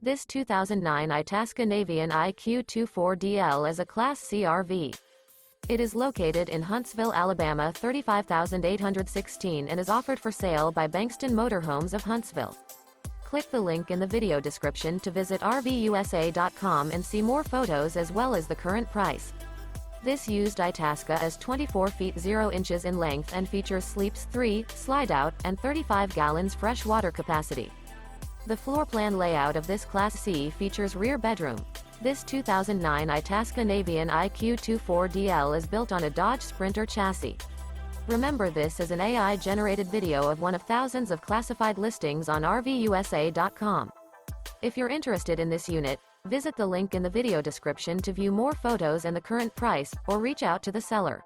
This 2009 Itasca Navion IQ24DL is a Class C RV. It is located in Huntsville, Alabama 35816 and is offered for sale by Bankston Motorhomes of Huntsville. Click the link in the video description to visit RVUSA.com and see more photos as well as the current price. This used Itasca is 24 feet 0 inches in length and features sleeps 3, slide-out, and 35 gallons fresh water capacity. The floor plan layout of this Class C features rear bedroom. This 2009 Itasca Navion IQ24DL is built on a Dodge Sprinter chassis. Remember, this is an AI-generated video of one of thousands of classified listings on RVUSA.com. If you're interested in this unit, visit the link in the video description to view more photos and the current price, or reach out to the seller.